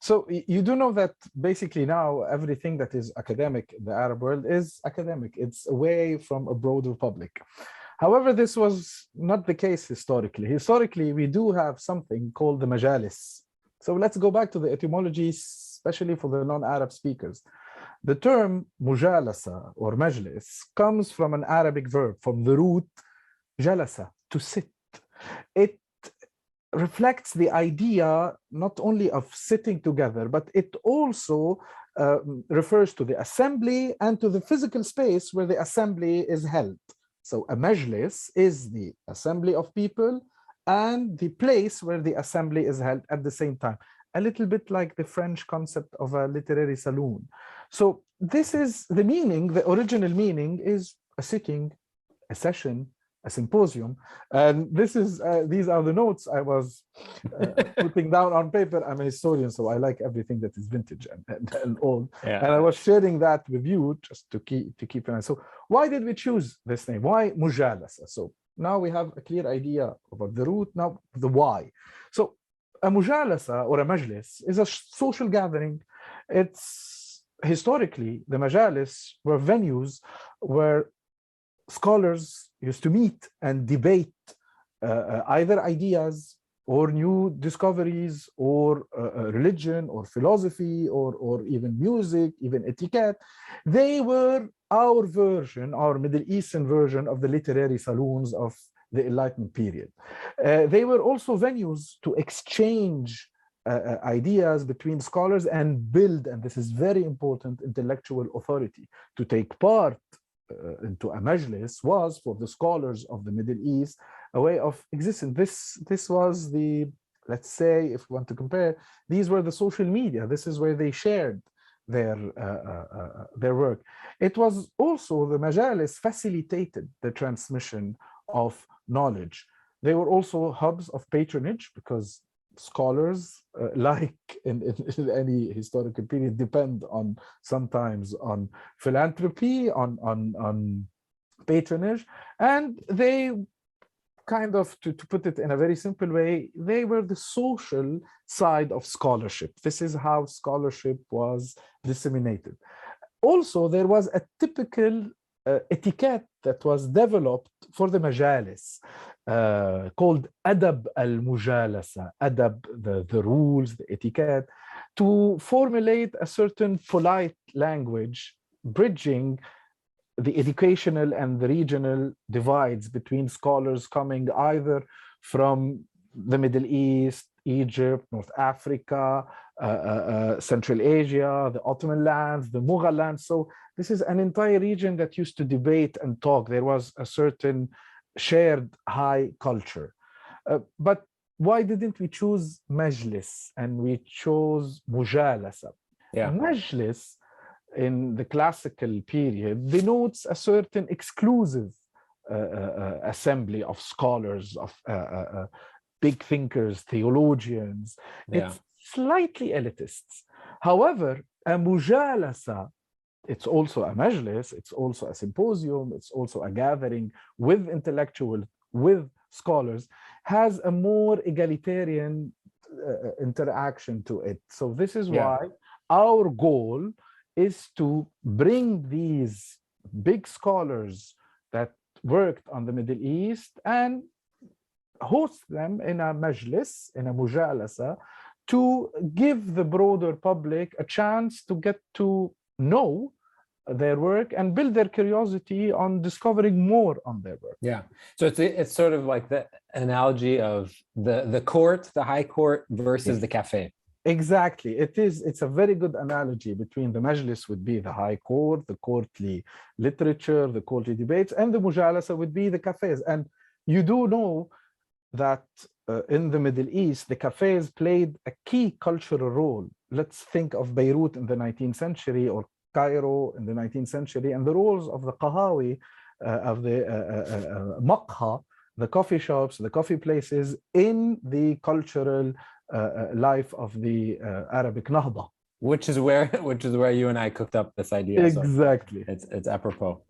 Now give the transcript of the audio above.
So you do know that basically now everything that is academic in the Arab world is academic. It's away from a broader public. However, this was not the case historically. Historically, we do have something called the majalis. So let's go back to the etymology, especially for the non-Arab speakers. The term mujalasa or majlis comes from an Arabic verb, from the root jalasa, to sit. It reflects the idea not only of sitting together, but it also refers to the assembly and to the physical space where the assembly is held. So a majlis is the assembly of people and the place where the assembly is held at the same time. A little bit like the French concept of a literary saloon. So this is the meaning, the original meaning is a sitting, a session, a symposium. And this is these are the notes I was putting down on paper. I'm a historian, so I like everything that is vintage and old. Yeah. And I was sharing that with you just to keep an eye. So why did we choose this name? Why Mujalasa? So now we have a clear idea about the root, now the why. So a Mujalasa or a majlis is a social gathering. It's historically, the majalis were venues where scholars used to meet and debate either ideas or new discoveries or religion or philosophy or even music, even etiquette. They were our version, our Middle Eastern version of the literary saloons of the Enlightenment period. They were also venues to exchange ideas between scholars and build, and this is very important, intellectual authority. To take part into a majlis was, for the scholars of the Middle East, a way of existence. This was the, let's say, if we want to compare, these were the social media. This is where they shared their work. It was also, the majalis facilitated the transmission of knowledge. They were also hubs of patronage, because scholars, like in any historical period, depend on sometimes on philanthropy, on patronage, and they kind of, to put it in a very simple way, they were the social side of scholarship. This is how scholarship was disseminated. Also, there was a typical etiquette that was developed for the majalis, called adab al-mujalasa, adab, the rules, the etiquette, to formulate a certain polite language, bridging the educational and the regional divides between scholars coming either from the Middle East, Egypt, North Africa, Central Asia, the Ottoman lands, the Mughal lands. So this is an entire region that used to debate and talk. There was a certain shared high culture. But why didn't we choose majlis and we chose mujalasa? Yeah. Majlis in the classical period denotes a certain exclusive assembly of scholars, of big thinkers, theologians. Yeah. It's slightly elitist. However, a mujalasa, it's also a majlis, it's also a symposium, it's also a gathering with intellectuals, with scholars, has a more egalitarian interaction to it. So this is why our goal is to bring these big scholars that worked on the Middle East and host them in a majlis, in a mujalasa, to give the broader public a chance to get to know their work and build their curiosity on discovering more on their work. Yeah. So it's sort of like the analogy of the court, the high court versus the cafe. Exactly. It's a very good analogy between the majlis would be the high court, the courtly literature, the courtly debates, and the mujalasa would be the cafes. And you do know that in the Middle East, the cafes played a key cultural role. Let's think of Beirut in the 19th century or Cairo in the 19th century, and the roles of the qahawi, of the maqha, the coffee shops, the coffee places in the cultural life of the Arabic Nahda. Which is where you and I cooked up this idea. Exactly. So it's apropos.